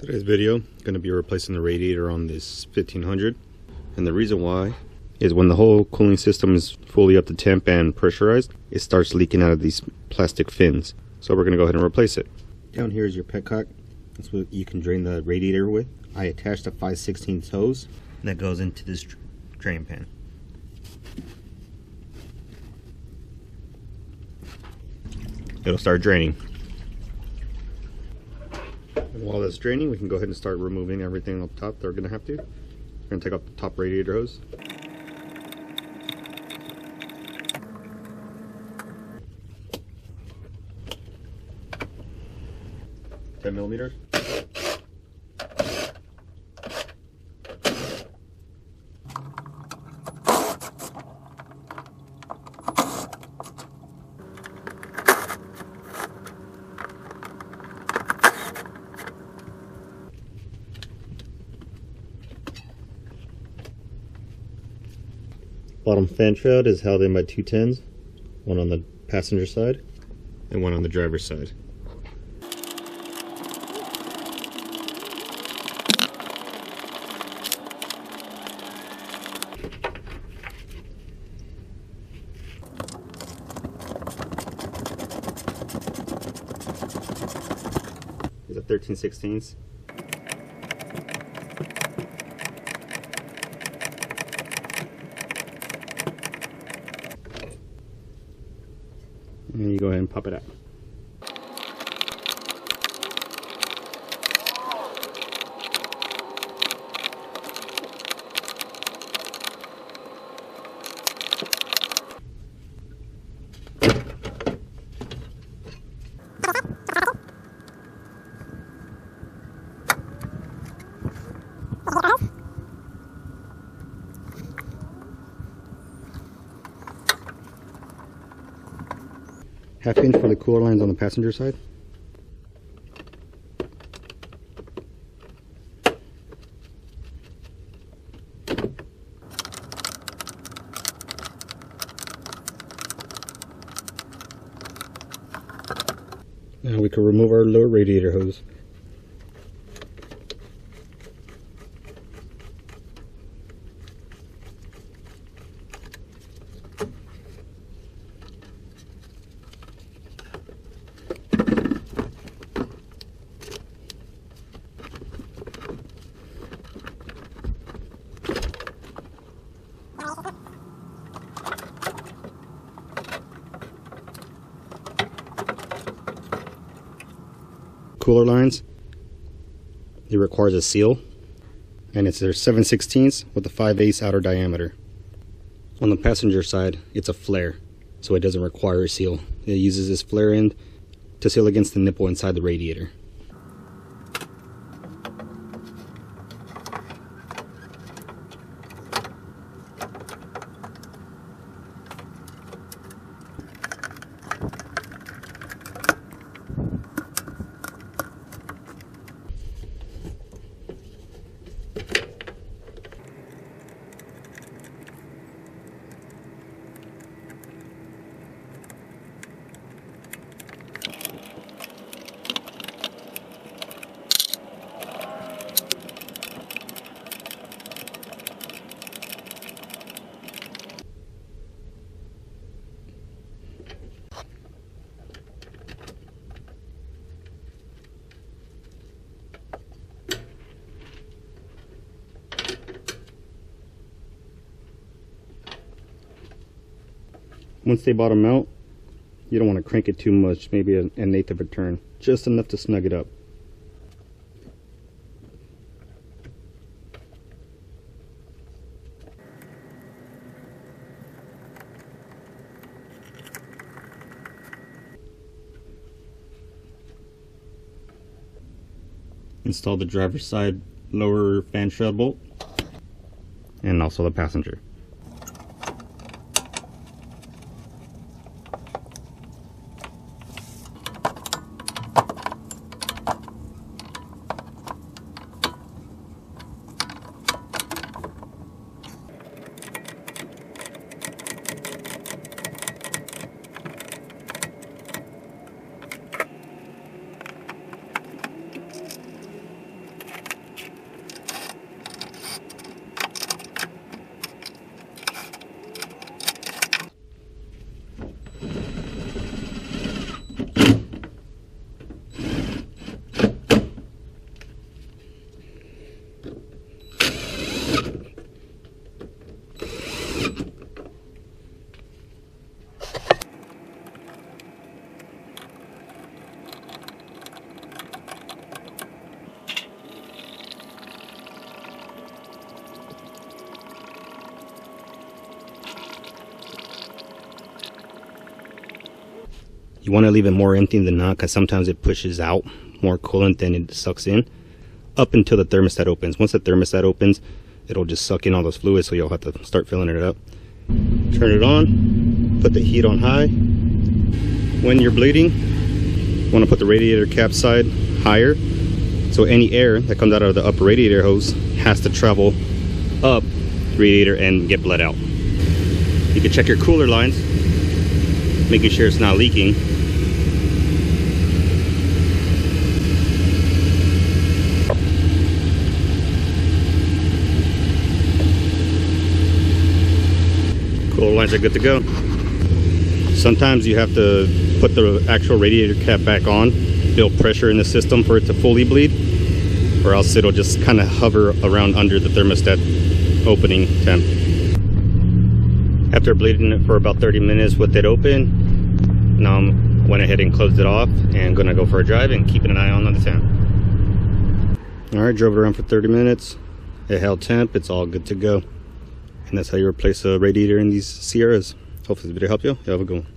Today's video going to be replacing the radiator on this 1500, and the reason why is when the whole cooling system is fully up to temp and pressurized, it starts leaking out of these plastic fins. So we're going to go ahead and replace it. Down here is your petcock. That's what you can drain the radiator with. I attached a 5/16 hose that goes into this drain pan. It'll start draining. And while that's draining, we can go ahead and start removing everything up top that we're going to have to. We're going to take off the top radiator hose. $10mm. Bottom fan shroud is held in by two 10s, one on the passenger side and one on the driver's side. These are 13/16. And you go ahead and pop it out. Half inch for the cooler lines on the passenger side. Now we can remove our lower radiator hose. Cooler lines, it requires a seal, and it's their 7/16 with a 5/8 outer diameter. On the passenger side, it's a flare, so it doesn't require a seal. It uses this flare end to seal against the nipple inside the radiator. Once they bottom out, you don't want to crank it too much, maybe an eighth of a turn, just enough to snug it up. Install the driver's side lower fan shroud bolt and also the passenger. You want to leave it more empty than not, because sometimes it pushes out more coolant than it sucks in, up until the thermostat opens. Once the thermostat opens, it'll just suck in all those fluids, so you'll have to start filling it up. Turn it on, put the heat on high. When you're bleeding, you want to put the radiator cap side higher, so any air that comes out of the upper radiator hose has to travel up the radiator and get bled out. You can check your cooler lines, making sure it's not leaking. Cooler lines are good to go. Sometimes you have to put the actual radiator cap back on, build pressure in the system for it to fully bleed, or else it'll just kind of hover around under the thermostat opening temp. After bleeding it for about 30 minutes with it open, now I went ahead and closed it off and gonna go for a drive and keeping an eye on the temp. Alright, drove it around for 30 minutes. It held temp, it's all good to go. And that's how you replace a radiator in these Sierras. Hopefully this video helped you. You have a good one.